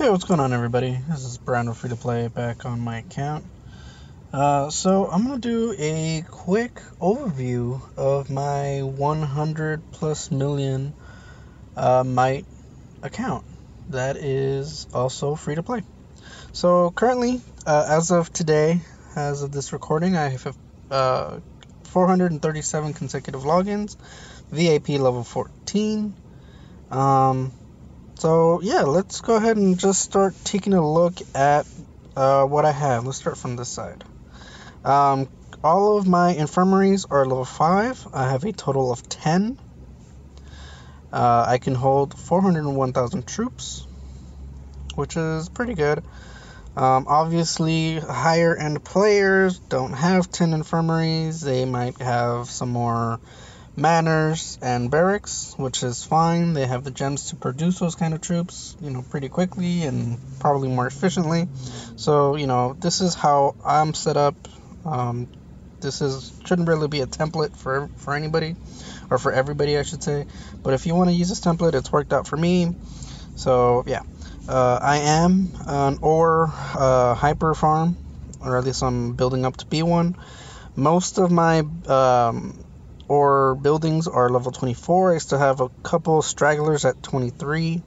Hey, what's going on, everybody? This is Brando, free to play, back on my account. So I'm gonna do a quick overview of my 100 plus million Might account that is also free to play. So currently, as of today, as of this recording, I have 437 consecutive logins, VAP level 14. So yeah, let's go ahead and just start taking a look at what I have. Let's start from this side. All of my infirmaries are level 5. I have a total of 10. I can hold 401,000 troops, which is pretty good. Obviously, higher end players don't have 10 infirmaries. They might have some more manors and barracks, which is fine. They have the gems to produce those kind of troops, pretty quickly and probably more efficiently. So, this is how I'm set up. Shouldn't really be a template for anybody, or for everybody, I should say. But if you want to use this template, it's worked out for me. So, yeah. I am an ore hyper farm, or at least I'm building up to be one. Most of my or buildings are level 24. I still have a couple stragglers at 23.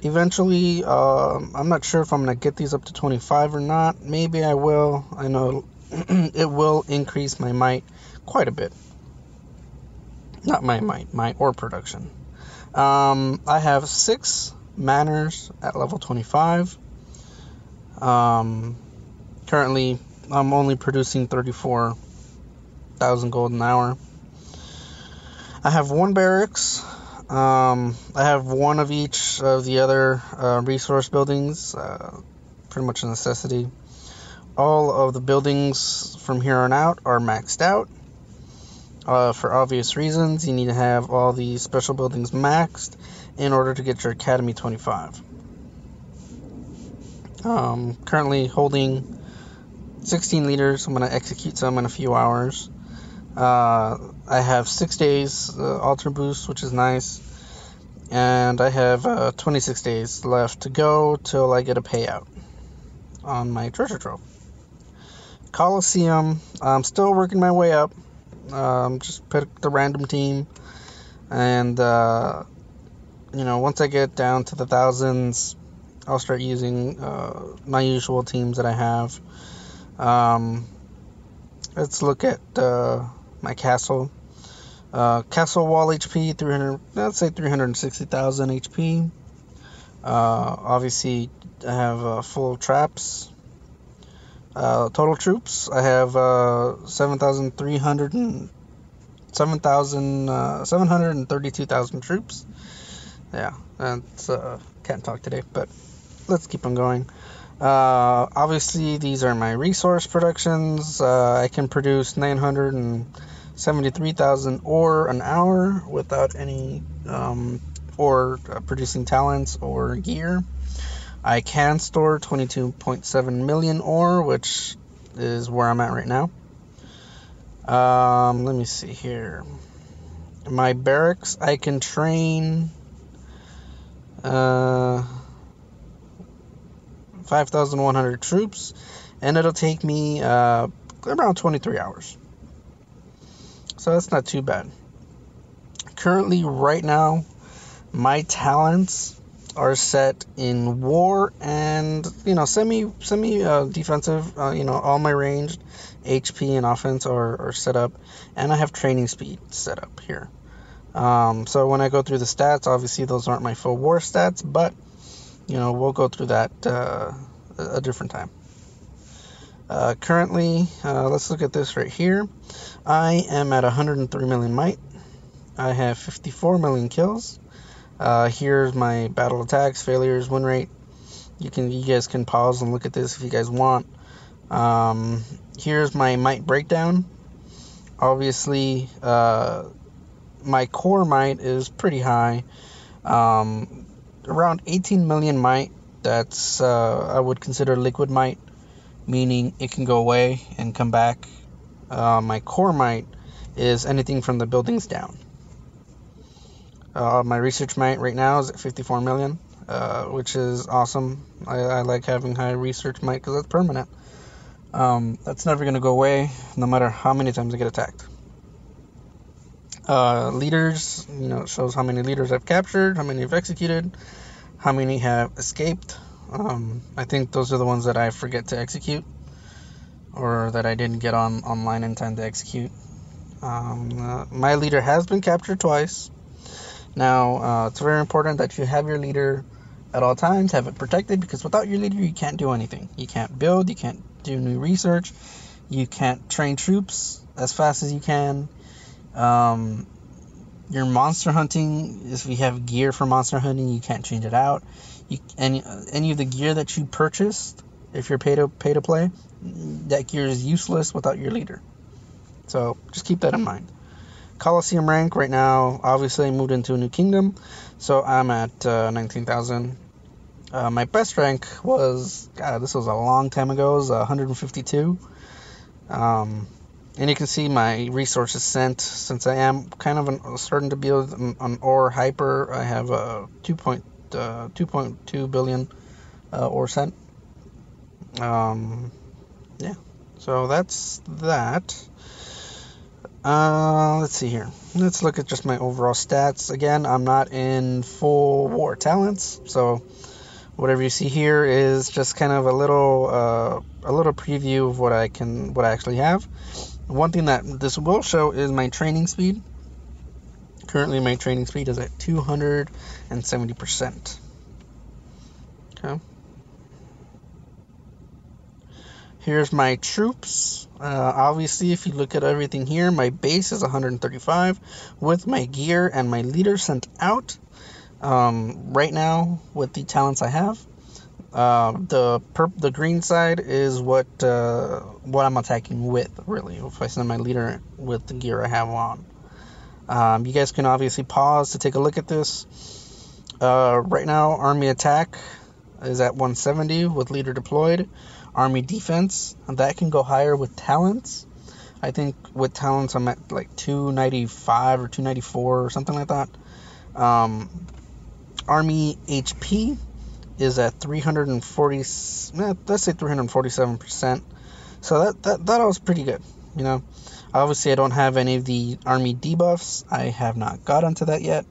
Eventually, I'm not sure if I'm going to get these up to 25 or not. Maybe I will. I know it will increase my might quite a bit. Not my might, my ore production. I have 6 manors at level 25. Currently, I'm only producing 34,000 gold an hour. I have 1 barracks. I have 1 of each of the other resource buildings, pretty much a necessity. All of the buildings from here on out are maxed out. For obvious reasons, you need to have all the special buildings maxed in order to get your Academy 25. Currently holding 16 liters. I'm going to execute some in a few hours. I have 6 days Ultra Boost, which is nice. And I have 26 days left to go till I get a payout on my treasure trove. Coliseum, I'm still working my way up. Just pick the random team. And, once I get down to the thousands, I'll start using my usual teams that I have. Let's look at my castle. Castle wall HP, 360,000 HP. Obviously, I have full traps. Total troops, I have 732,000 troops. Yeah, that's can't talk today, but let's keep on going. Obviously, these are my resource productions. I can produce 973,000 ore an hour without any ore producing talents or gear. I can store 22.7 million ore, which is where I'm at right now. Let me see here. My barracks, I can train 5,100 troops, and it'll take me around 23 hours. So that's not too bad. Currently, right now, my talents are set in war and semi defensive. All my ranged HP and offense are set up, and I have training speed set up here. So when I go through the stats, obviously those aren't my full war stats, but we'll go through that a different time. Currently, let's look at this right here. I am at 103 million might. I have 54 million kills. Here's my battle attacks, failures, win rate. You guys can pause and look at this if you guys want. Here's my might breakdown. Obviously, my core might is pretty high. Around 18 million might. That's I would consider liquid might, meaning it can go away and come back. My core might is anything from the buildings down. My research might right now is at 54 million. which is awesome. I like having high research might because that's permanent. That's never going to go away, no matter how many times I get attacked. Leaders, it shows how many leaders I've captured, how many I've executed, how many have escaped. I think those are the ones that I forget to execute, or that I didn't get online in time to execute. My leader has been captured twice. Now, it's very important that you have your leader at all times, have it protected, because without your leader, you can't do anything. You can't build, you can't do new research, you can't train troops as fast as you can. Your monster hunting, if you have gear for monster hunting, you can't change it out. Any of the gear that you purchased, if you're pay to play, that gear is useless without your leader. So just keep that in mind. Coliseum rank right now, obviously I moved into a new kingdom, so I'm at 19,000. My best rank was, this was a long time ago, it was 152. And you can see my resources sent, since I am kind of starting to build an ore hyper. I have 2.2 billion ore sent. Yeah, so that's that. Let's see here. Let's look at just my overall stats. Again, I'm not in full war talents, so whatever you see here is just kind of a little preview of what I actually have. One thing that this will show is my training speed. Currently, my training speed is at 270%. Okay. Here's my troops. Obviously, if you look at everything here, my base is 135 with my gear and my leader sent out. Right now, with the talents I have, the green side is what I'm attacking with, really, if I send my leader with the gear I have on. You guys can obviously pause to take a look at this. Right now, army attack is at 170 with leader deployed. Army defense, that can go higher with talents. I think with talents I'm at like 295 or 294 or something like that. Army HP is at 340, let's say 347%. So that was pretty good, Obviously, I don't have any of the army debuffs. I have not got onto that yet.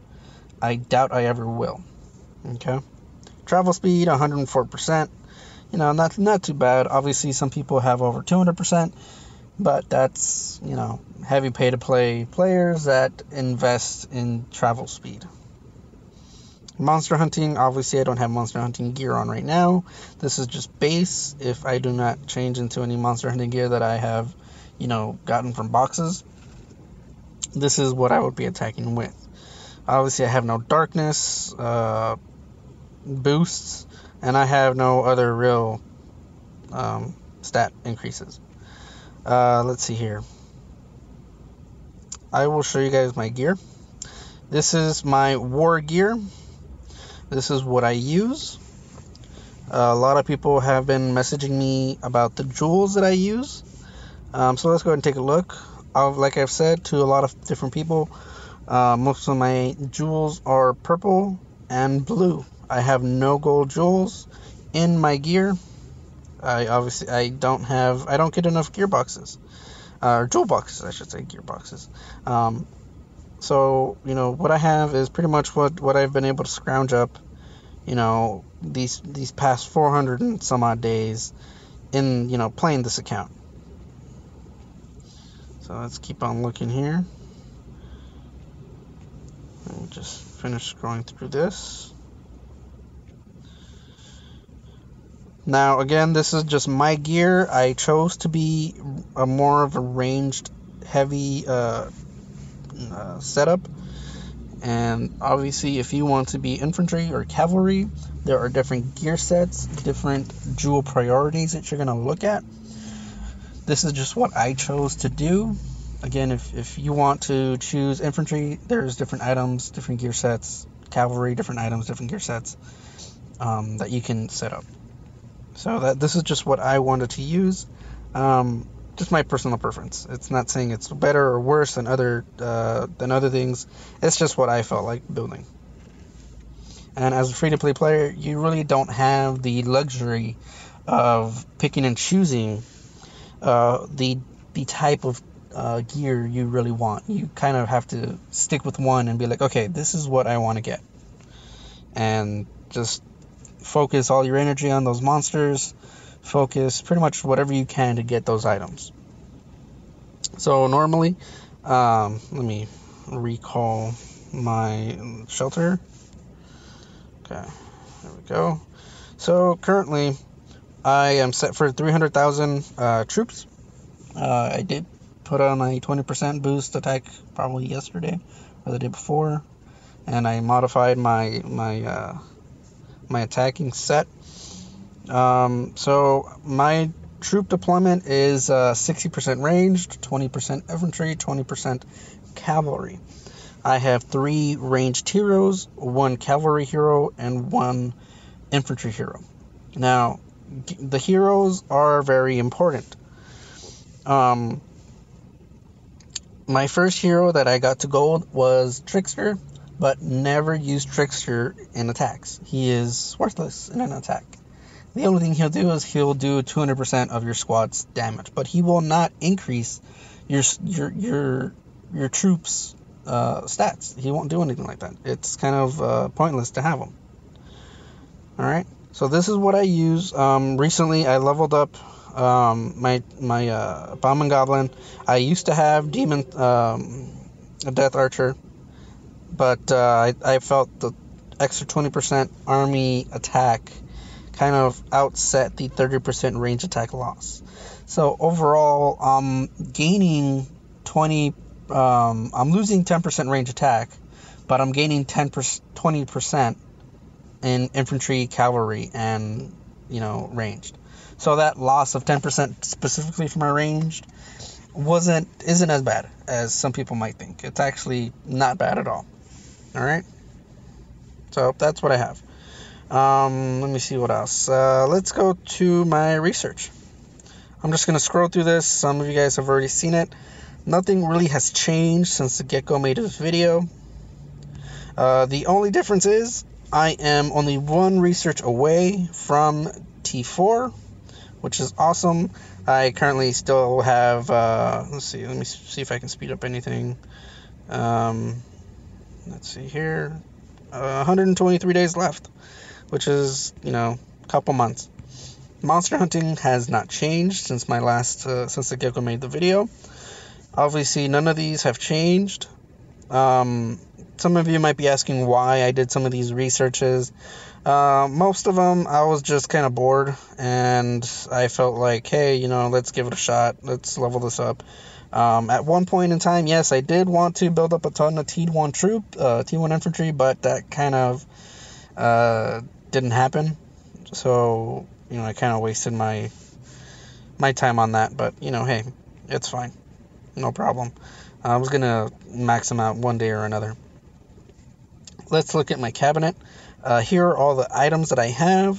I doubt I ever will. Okay. Travel speed, 104%. Not too bad. Obviously, some people have over 200%, but that's, heavy pay-to-play players that invest in travel speed. Monster hunting, obviously I don't have monster hunting gear on right now. This is just base. If I do not change into any monster hunting gear that I have, gotten from boxes, this is what I would be attacking with. Obviously I have no darkness boosts, and I have no other real stat increases. Let's see here. I will show you guys my gear. This is my war gear. This is what I use. A lot of people have been messaging me about the jewels that I use. So let's go ahead and take a look. Like I've said to a lot of different people, most of my jewels are purple and blue. I have no gold jewels in my gear. I don't get enough gearboxes, or jewel boxes, I should say, gearboxes. So what I have is pretty much what I've been able to scrounge up, these past 400 and some odd days in playing this account. So let's keep on looking here. I'll just finish scrolling through this. Now, again, this is just my gear. I chose to be a more of a ranged, heavy setup. And obviously, if you want to be infantry or cavalry, there are different gear sets, different jewel priorities that you're going to look at. This is just what I chose to do. Again, if you want to choose infantry, there's different items, different gear sets. Cavalry, different items, different gear sets that you can set up. So this is just what I wanted to use. Just my personal preference. It's not saying it's better or worse than other things. It's just what I felt like building. And as a free-to-play player, you really don't have the luxury of picking and choosing the type of gear you really want. You kind of have to stick with one and be like, okay, this is what I want to get. And just focus all your energy on those monsters. Focus pretty much whatever you can to get those items. So normally, let me recall my shelter. Okay, there we go. So currently, I am set for 300,000 troops. I did put on a 20% boost attack probably yesterday or the day before, and I modified my attacking set. So my troop deployment is 60% ranged, 20% infantry, 20% cavalry. I have 3 ranged heroes, 1 cavalry hero, and 1 infantry hero. Now, the heroes are very important. My first hero that I got to gold was Trickster, but never used Trickster in attacks. He is worthless in an attack. The only thing he'll do is he'll do 200% of your squad's damage, but he will not increase your troops' stats. He won't do anything like that. It's kind of pointless to have him. All right. So this is what I use. Recently, I leveled up my Bomb and Goblin. I used to have Demon Death Archer, but I felt the extra 20% army attack kind of outset the 30% range attack loss. So overall, I'm gaining 20. I'm losing 10% range attack, but I'm gaining 20% in infantry, cavalry, and ranged. So that loss of 10% specifically for my ranged isn't as bad as some people might think. It's actually not bad at all. All right. So that's what I have. Let me see what else. Let's go to my research. I'm just going to scroll through this. Some of you guys have already seen it. Nothing really has changed since the Gekko made his video. The only difference is I am only 1 research away from T4, which is awesome. I currently still have, let me see if I can speed up anything. Let's see here. 123 days left, which is, a couple months. Monster hunting has not changed since since the Gekko made the video. Obviously, none of these have changed. Some of you might be asking why I did some of these researches. Most of them, I was just kind of bored, and I felt like, hey, let's give it a shot. Let's level this up. At one point in time, yes, I did want to build up a ton of T1 infantry, but that kind of didn't happen. So, I kind of wasted my time on that. But, hey, it's fine. No problem. I was going to max them out one day or another. Let's look at my cabinet. Here are all the items that I have.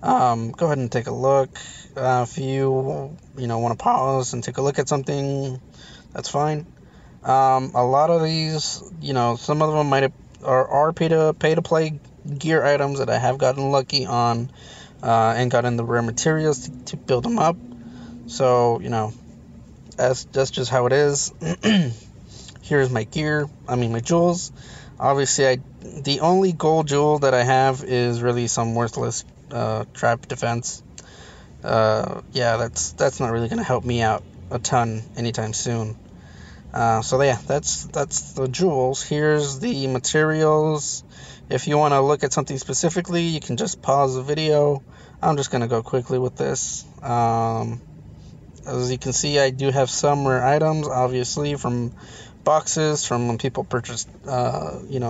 Go ahead and take a look. If you want to pause and take a look at something, that's fine. A lot of these, some of them are pay to play gear items that I have gotten lucky on and gotten the rare materials to build them up. So, that's just how it is. Here's my gear. My jewels. Obviously, the only gold jewel that I have is really some worthless trap defense. That's not really going to help me out a ton anytime soon. That's the jewels. Here's the materials. If you want to look at something specifically, you can just pause the video. I'm just going to go quickly with this. As you can see, I do have some rare items, obviously, from boxes, from when people purchase,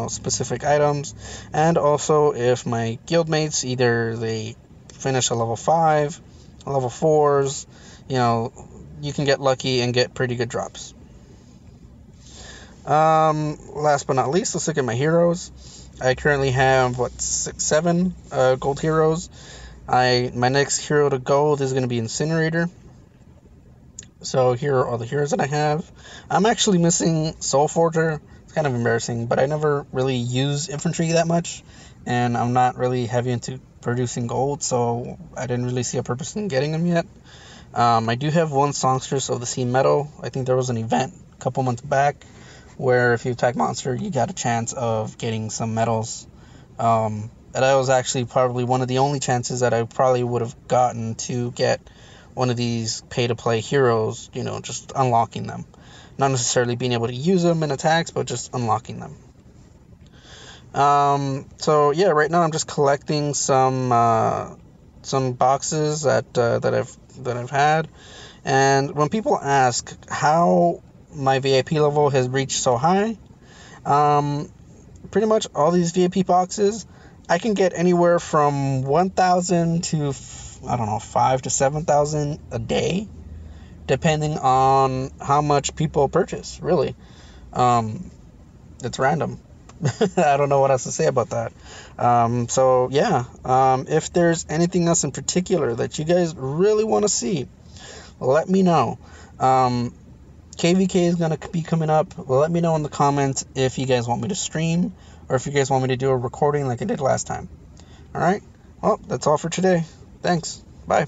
specific items. And also, if my guildmates, either they finish a level 5, level 4s, you can get lucky and get pretty good drops. Last but not least, let's look at my heroes. I currently have, 7 gold heroes. My next hero to gold is going to be Incinerator. So here are all the heroes that I have. I'm actually missing Soul Forger. It's kind of embarrassing, but I never really use infantry that much. and I'm not really heavy into producing gold, so I didn't really see a purpose in getting them yet. I do have one songstress of the sea metal. I think there was an event a couple months back where if you attack monster, you got a chance of getting some medals. And that was actually probably one of the only chances that I probably would have gotten to get one of these pay-to-play heroes, just unlocking them. Not necessarily being able to use them in attacks, but just unlocking them. So yeah, right now I'm just collecting some boxes that I've had, and when people ask how my VIP level has reached so high, pretty much all these VIP boxes I can get anywhere from 1,000 to 5,000 to 7,000 a day, depending on how much people purchase. Really, it's random. I don't know what else to say about that. So yeah, if there's anything else in particular that you guys really want to see, let me know. KVK is going to be coming up. Let me know in the comments if you guys want me to stream or if you guys want me to do a recording like I did last time. All right. Well, that's all for today. Thanks. Bye.